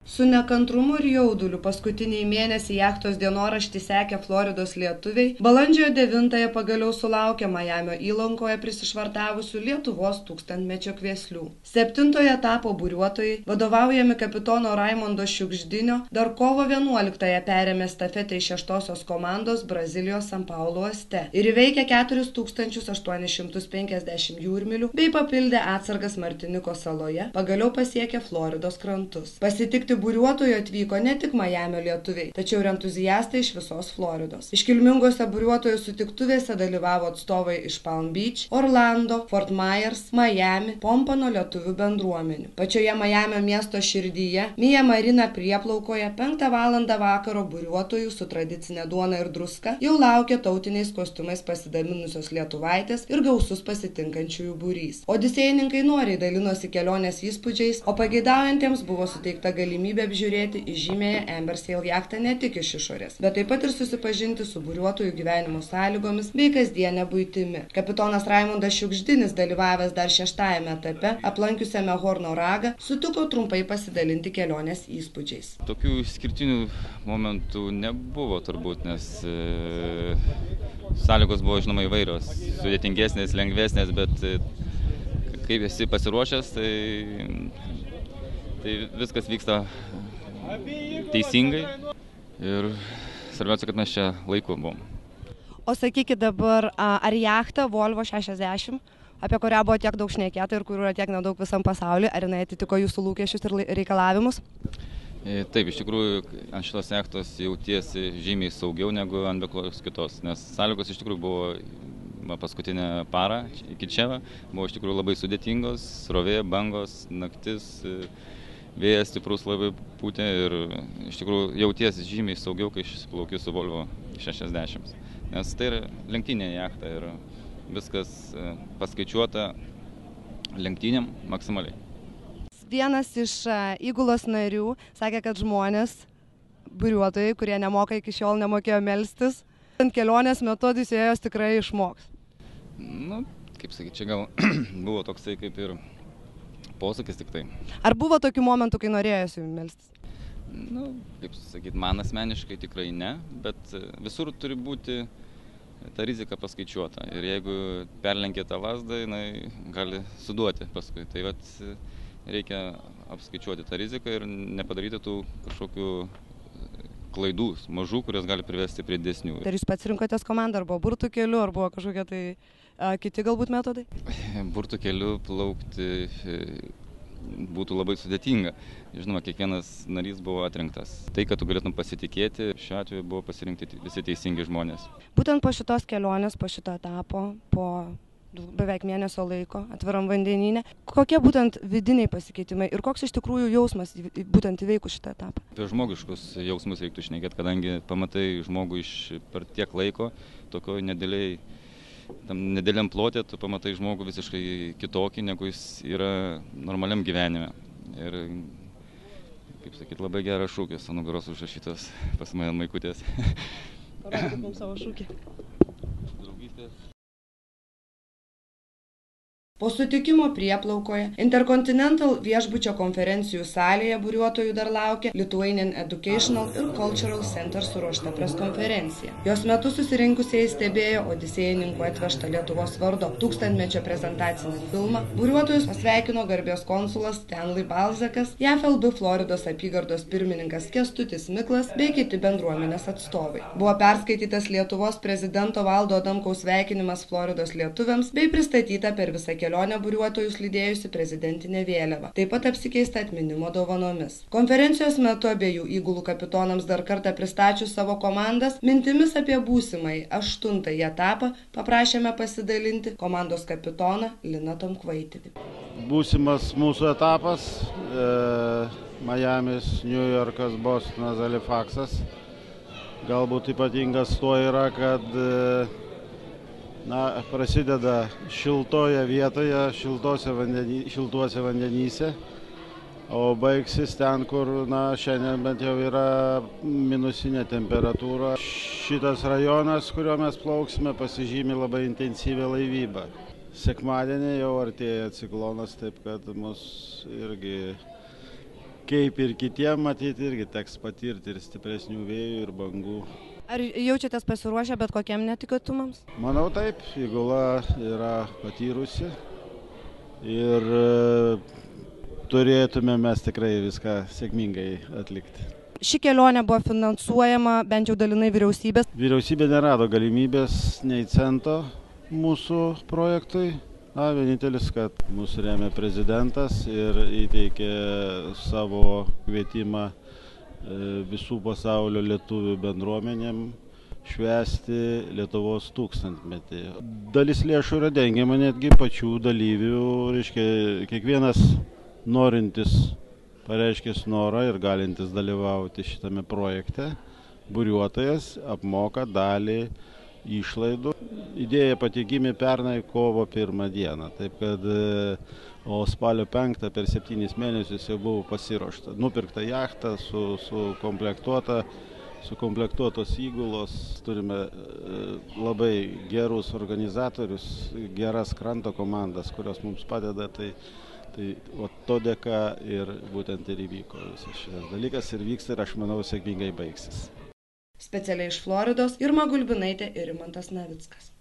Su nekantrumu ir jauduliu paskutiniai mėnesiai jachtos dienoraštį sekė Floridos lietuviai, balandžio 9-ąją pagaliau sulaukė Majamio įlankoje prisišvartavusių Lietuvos tūkstantmečio kvieslių. 7-ojo etapo buriuotojai, vadovaujami kapitono Raimundo Šiugždinio, dar kovo 11-ąją perėmė stafetę iš 6-osios komandos Brazilijos San Paulo uoste ir įveikė 4850 jūrmylių bei papildė atsargas Martiniko saloje, pagaliau pasiekė Floridos krantus. Pasitikti buriuotojų atvyko ne tik Majamio lietuviai, tačiau ir entuziastai iš visos Floridos. Iškilmingose buriuotojų sutiktuvėse dalyvavo atstovai iš Palm Beach, Orlando, Fort Myers, Miami, Pompano lietuvių bendruomenių. Pačioje Majamio miesto širdyje, Mia Marina prieplaukoje 5 valandą vakaro buriuotojų su tradicinė duona ir druska jau laukė tautiniais kostiumais pasidaminusios lietuvaitės ir gausus pasitinkančiųjų būrys. Odisėjininkai noriai dalinosi kelionės įspūdžiais, o pageidaujantiems buvo suteikta galimybė apžiūrėti įžymėją Ambersail jachtą ne tik iš išorės, bet taip pat ir susipažinti su buriuotojų gyvenimo sąlygomis bei kasdienė buitimi. Kapitonas Raimundas Šiugždinis, dalyvavęs dar 6-ajame etape, aplankiusiame Horno ragą, sutiko trumpai pasidalinti kelionės įspūdžiais. Tokių išskirtinių momentų nebuvo turbūt, nes sąlygos buvo žinoma įvairios, sudėtingesnės, lengvesnės, bet kaip esi pasiruošęs, tai viskas vyksta teisingai ir svarbiausia, kad mes čia laiku buvom. O sakykit dabar, ar jachta Volvo 60, apie kurią buvo tiek daug šnekėta ir kurių yra tiek nedaug visam pasauliu, ar jinai atitiko jūsų lūkesčius ir reikalavimus? Taip, iš tikrųjų, ant šitos jachtos jautiesi žymiai saugiau negu ant bet kokios kitos, nes sąlygos iš tikrųjų buvo paskutinę parą iki čia, buvo iš tikrųjų labai sudėtingos, srovė, bangos, naktis, vėjas stiprus labai pūtė ir iš tikrųjų jautiesi žymiai saugiau, kai plauki su Volvo 60, nes tai yra lenktyninė jachta ir viskas paskaičiuota lenktynėm maksimaliai. Vienas iš įgulos narių sakė, kad žmonės, buriuotojai, kurie nemoka iki šiol nemokėjo melstis, ant kelionės metu Odisėjos tikrai išmoks. Nu, kaip sakyti, čia gal buvo toksai kaip ir posakis tik tai. Ar buvo tokių momentų, kai norėjosi melstis? Nu, kaip sakyti, man asmeniškai tikrai ne, bet visur turi būti ta rizika paskaičiuota. Ir jeigu perlenkė tą lasdą, jinai gali suduoti paskui. Tai vat reikia apskaičiuoti tą riziką ir nepadaryti tų kažkokių klaidų mažų, kurios gali privesti prie didesnių. Ar jūs pats rinkotės komandą, ar buvo burtų keliu, ar buvo kažkokie tai kiti galbūt metodai? Burtų keliu plaukti būtų labai sudėtinga. Žinoma, kiekvienas narys buvo atrinktas. Tai, kad tu galėtum pasitikėti, šiuo atveju buvo pasirinkti visi teisingi žmonės. Būtent po šitos kelionės, po šito etapo, po beveik mėnesio laiko atviram vandenyne, kokie būtent vidiniai pasikeitimai ir koks iš tikrųjų jausmas būtent įveikus šitą etapą? Apie žmogiškus jausmus reiktų šnekėti, kadangi pamatai žmogų per tiek laiko, tokioj nedėliam plotė, tu pamatai žmogų visiškai kitokį, negu jis yra normaliam gyvenime. Ir, kaip sakyti, labai geras šūkis ant nugaros užrašytas pas mane ant maikutės. Parodykit mums savo šūkį. Draugystės. Po sutikimo prieplaukoje Intercontinental viešbučio konferencijų salėje buriuotojų dar laukia Lithuanian Educational ir Cultural Center suruošta preskonferencija. Jos metu susirinkusieji stebėjo odisėjininkų atvežtą Lietuvos vardo tūkstantmečio prezentacinį filmą. Buriuotojus pasveikino garbės konsulas Stanley Balzakas, JAF-LB Floridos apygardos pirmininkas Kęstutis Miklas bei kiti bendruomenės atstovai. Buvo perskaitytas Lietuvos prezidento Valdo Adamkaus sveikinimas Floridos lietuviams bei pristatyta per visą kelionę buriuotojus lydėjusi prezidentinė vėliava. Taip pat apsikeista atminimo dovanomis. Konferencijos metu abiejų įgulų kapitonams dar kartą pristačius savo komandas, mintimis apie būsimąjį 8-ąjį etapą paprašėme pasidalinti komandos kapitoną Liną Tomkvaitį. Būsimas mūsų etapas Miamis, New Yorkas, Bostonas, Halifaksas. Galbūt ypatingas tuo yra, kad prasideda šiltoje vietoje, šiltuose vandenyse, o baigsis ten, kur šiandien bent jau yra minusinė temperatūra. Šitas rajonas, kuriuo mes plauksime, pasižymi labai intensyvią laivybą. Sekmadienį jau artėja ciklonas, taip kad mus irgi kaip ir kitiem matyti, irgi teks patirti ir stipresnių vėjų, ir bangų. Ar jaučiatės pasiruošę bet kokiem netikėtumams? Manau taip, įgula yra patyrusi ir turėtume mes tikrai viską sėkmingai atlikti. Ši kelionė buvo finansuojama bent jau dalinai vyriausybės. Vyriausybė nerado galimybės nei cento mūsų projektui. Vienintelis, kad mūsų remia prezidentas ir įteikė savo kvietimą visų pasaulio lietuvių bendruomenėm švęsti Lietuvos 1000-metį. Dalis lėšų yra dengiama netgi pačių dalyvių, reiškia, kiekvienas norintis pareiškęs norą ir galintis dalyvauti šitame projekte, buriuotojas apmoka dalį išlaidų. Idėja pati gimė pernai kovo 1 dieną, taip kad o spalio 5 per 7 mėnesius jau buvo pasiruošta. Nupirkta jachta, sukomplektuotos įgulos, turime labai gerus organizatorius, geras kranto komandas, kurios mums padeda, tai to dėka ir būtent ir įvyko visas šitas dalykas ir vyks ir aš manau sėkmingai baigsis. Specialiai iš Floridos Irma Gulbinaitė ir Rimantas Navickas.